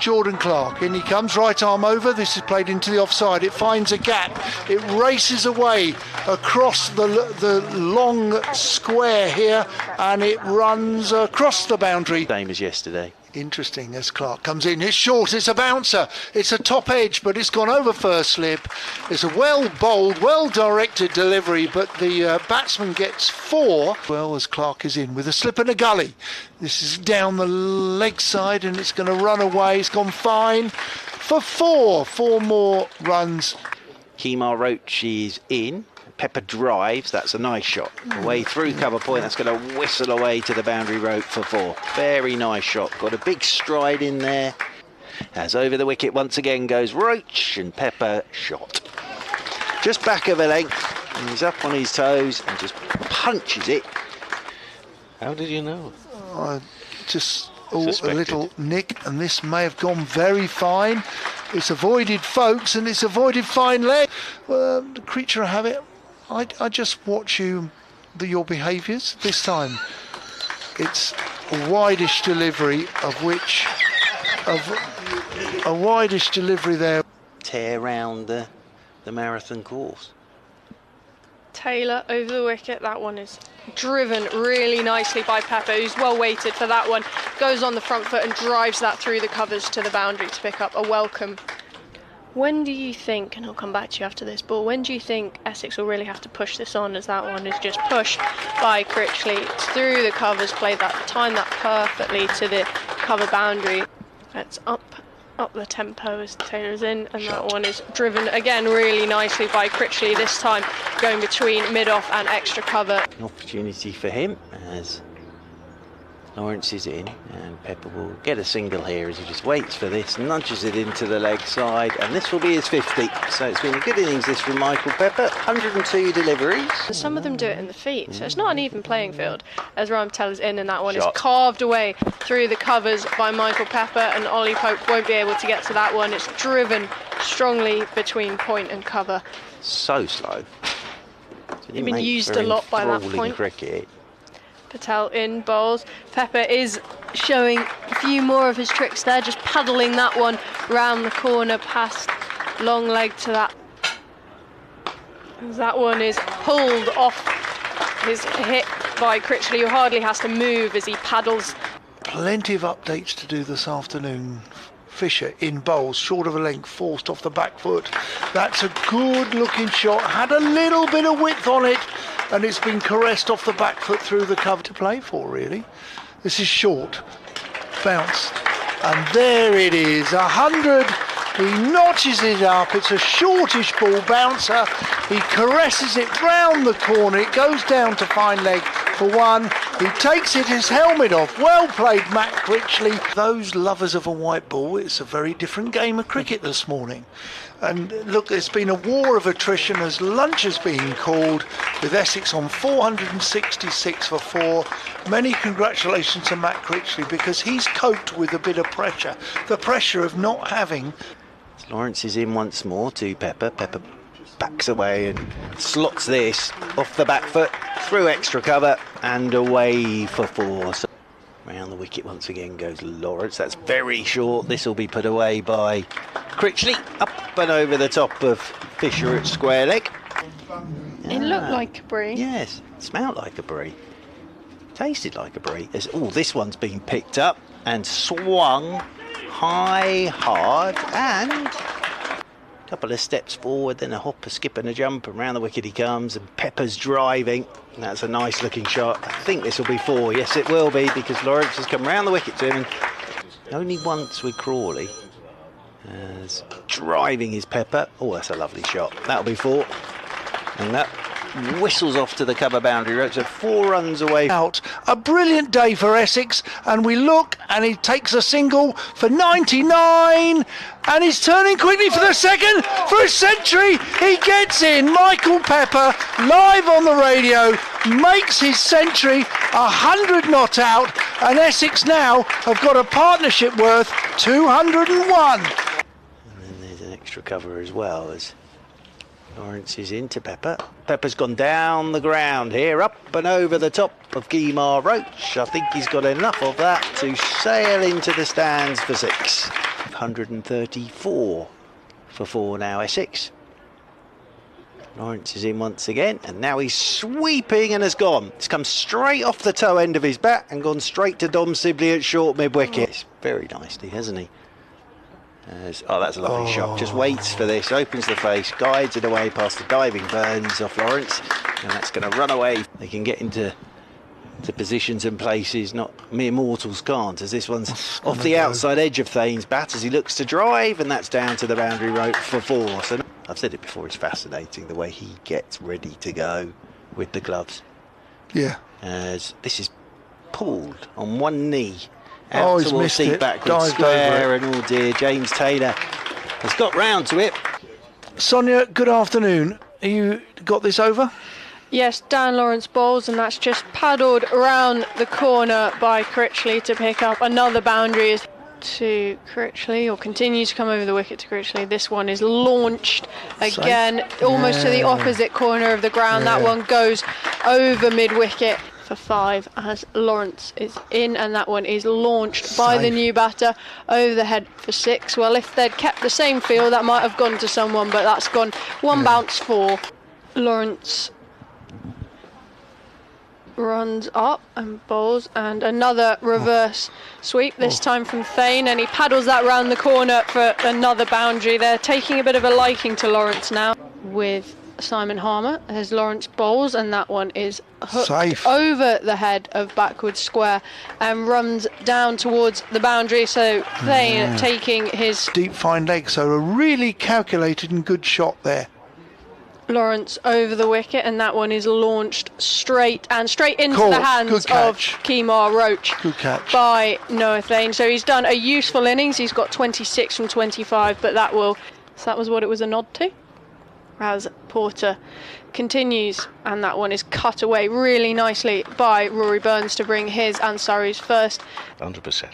Jordan Clark. In he comes, right arm over. This is played into the offside. It finds a gap. It races away across the long square here, and it runs across the boundary. Same as yesterday. Interesting as Clark comes in. It's short, it's a bouncer, it's a top edge, but it's gone over first slip. It's a well bowled, well directed delivery, but the batsman gets 4. Well, as Clark is in with a slip and a gully. This is down the leg side and it's going to run away. It's gone fine for 4. 4 more runs. Kemar Roach is in. Pepper drives, that's a nice shot. Away through cover point, that's going to whistle away to the boundary rope for 4. Very nice shot, got a big stride in there. As over the wicket once again goes Roach, and Pepper shot. Just back of a length, and he's up on his toes and just punches it. How did you know? Just a little nick, and this may have gone very fine. It's avoided folks, and it's avoided fine leg. The creature have it. I just watch your behaviours. This time it's a wideish delivery, a wideish delivery there. Tear round the marathon course. Taylor over the wicket. That one is driven really nicely by Pepper, who's well weighted for that one. Goes on the front foot and drives that through the covers to the boundary to pick up a welcome. When do you think, and I'll come back to you after this ball, when do you think Essex will really have to push this on, as that one is just pushed by Critchley through the covers, played that, timed that perfectly to the cover boundary. It's up the tempo as Taylor's in, and that one is driven again really nicely by Critchley, this time going between mid-off and extra cover. An opportunity for him as Lawrence is in, and Pepper will get a single here as he just waits for this, nudges it into the leg side, and this will be his 50. So it's been a good innings this from Michael Pepper, 102 deliveries. Some of them do it in the feet, so it's not an even playing field as Ryan Teller's in, and that one is carved away through the covers by Michael Pepper, and Ollie Pope won't be able to get to that one. It's driven strongly between point and cover. So slow. It's been used a lot by that point. Cricket. Patel in bowls. Pepper is showing a few more of his tricks there, just paddling that one round the corner past long leg to that. That one is pulled off his hip by Critchley, who hardly has to move as he paddles. Plenty of updates to do this afternoon. Fisher in bowls, short of a length, forced off the back foot. That's a good looking shot, had a little bit of width on it, and it's been caressed off the back foot through the cover to play for, really. This is short, bounced, and there it is, 100. He notches it up, it's a shortish ball bouncer, he caresses it round the corner, it goes down to fine leg for 1, he takes it, his helmet off. Well played, Matt Critchley. Those lovers of a white ball, it's a very different game of cricket this morning. And look, there's been a war of attrition as lunch has been called, with Essex on 466 for 4. Many congratulations to Matt Critchley, because he's coped with a bit of pressure, the pressure of not having. Lawrence is in once more to Pepper. Pepper backs away and slots this off the back foot, through extra cover and away for 4. So round the wicket once again goes Lawrence. That's very short. This will be put away by Critchley, up and over the top of Fisher at square leg. It looked like a brie. Yes, smelled like a brie. Tasted like a brie. This one's been picked up and swung high, hard, and a couple of steps forward, then a hop, a skip and a jump, and round the wicket he comes, and Pepper's driving. That's a nice looking shot. I think this will be 4. Yes, it will be, because Lawrence has come round the wicket to him, and only once with Crawley as driving his Pepper. Oh, that's a lovely shot. That'll be 4, and that whistles off to the cover boundary rope, so 4 runs away. Out. A brilliant day for Essex, and we look, and he takes a single for 99, and he's turning quickly for the second, for a century. He gets in. Michael Pepper, live on the radio, makes his century, 100 not out, and Essex now have got a partnership worth 201. And then there's an extra cover as well, as Lawrence is into Pepper. Pepper's gone down the ground here, up and over the top of Guimar Roach. I think he's got enough of that to sail into the stands for 6. 134 for 4 now, Essex. Lawrence is in once again, and now he's sweeping and has gone. It's come straight off the toe end of his bat and gone straight to Dom Sibley at short mid-wicket. Very nicely, hasn't he? Oh, that's a lovely shot. Just waits for this, opens the face, guides it away past the diving Burns off Lawrence, and that's going to run away. They can get into positions and places not mere mortals can't, as this one's off the outside edge of Thane's bat as he looks to drive, and that's down to the boundary rope for 4. So I've said it before, it's fascinating the way he gets ready to go with the gloves. Yeah. As this is pulled on one knee out he's towards missed deep it. backward square, and oh dear, James Taylor has got round to it. Sonia, good afternoon. You got this over? Yes, Dan Lawrence bowls, and that's just paddled around the corner by Critchley to pick up another boundary to Critchley, or continues to come over the wicket to Critchley. This one is launched again, almost to the opposite corner of the ground. That one goes over mid-wicket for 5 as Lawrence is in, and that one is launched by the new batter over the head for 6. Well, if they'd kept the same field, that might have gone to someone, but that's gone one bounce for Lawrence. Runs up and bowls, and another reverse sweep, this time from Thane, and he paddles that round the corner for another boundary. They're taking a bit of a liking to Lawrence now with Simon Harmer as Lawrence bowls, and that one is hooked over the head of backward square and runs down towards the boundary. So Thane taking his deep fine leg, so a really calculated and good shot there. Lawrence over the wicket, and that one is launched straight into the hands of Guimar Roach. Good catch by Noah Thane. So he's done a useful innings. He's got 26 from 25, but that was what it was a nod to. As Porter continues, and that one is cut away really nicely by Rory Burns to bring his and Surrey's first. 100%.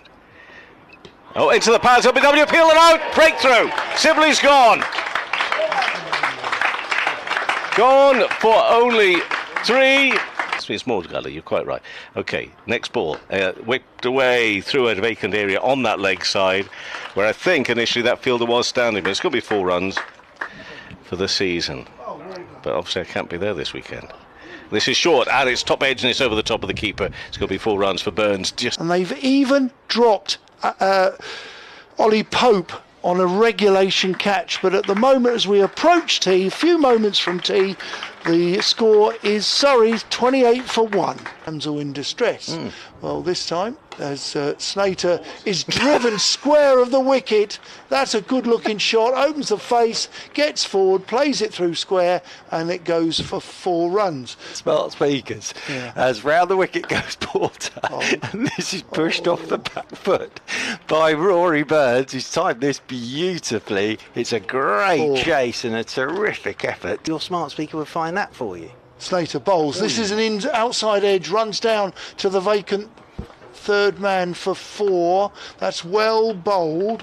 Oh, into the pads, LBW, peel it out, breakthrough. Sibley's gone. Gone for only 3. It's more gully, you're quite right. Okay, next ball. Whipped away through a vacant area on that leg side, where I think initially that fielder was standing, but it's going to be 4 runs for the season. But obviously I can't be there this weekend. This is short, and it's top edge, and it's over the top of the keeper. It's going to be 4 runs for Burns. And they've even dropped Ollie Pope on a regulation catch, but at the moment as we approach tea, a few moments from tea, the score is Surrey's 28 for 1. Damsel in distress. Well, this time as Snater is driven square of the wicket. That's a good looking shot, opens the face, gets forward, plays it through square, and it goes for 4 runs. Smart speakers. As round the wicket goes Porter, and this is pushed off the back foot by Rory Burns, who's timed this beautifully. It's a great chase and a terrific effort. Your smart speaker would find that for you. Slater bowls. This is an outside edge, runs down to the vacant third man for 4. That's well bowled.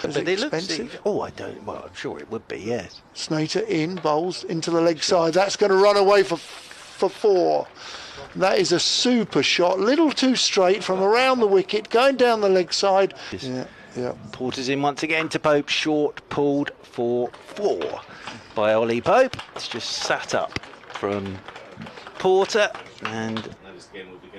Is it expensive? I'm sure it would be, yes. Snater in, bowls into the leg side. That's going to run away for 4. That is a super shot. Little too straight from around the wicket, going down the leg side. Porter's in once again to Pope. Short pulled for 4 by Ollie Pope. It's just sat up from Porter and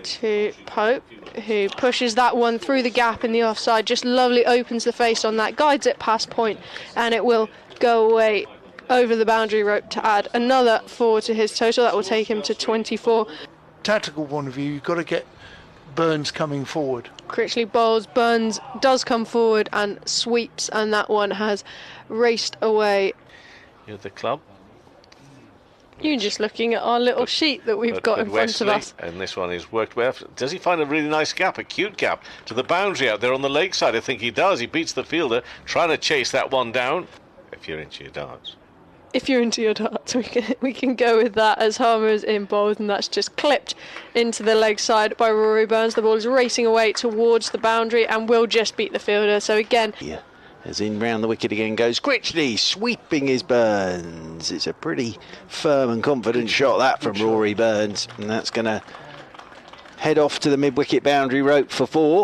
to Pope, who pushes that one through the gap in the offside. Just lovely, opens the face on that, guides it past point, and it will go away over the boundary rope to add another 4 to his total. That will take him to 24. Tactical point of view, you've got to get Burns coming forward. Critchley bowls, Burns does come forward and sweeps, and that one has raced away. You're the club. You're just looking at our little sheet that we've got in front of us. And this one is worked well. Does he find a really nice gap, a cute gap, to the boundary out there on the leg side? I think he does. He beats the fielder, trying to chase that one down. If you're into your darts. If you're into your darts, we can go with that as Harmer's in bowls, and that's just clipped into the leg side by Rory Burns. The ball is racing away towards the boundary and will just beat the fielder. So again, As in round the wicket again goes Critchley, sweeping his Burns. It's a pretty firm and confident shot that from Rory Burns, and that's going to head off to the mid-wicket boundary rope for 4.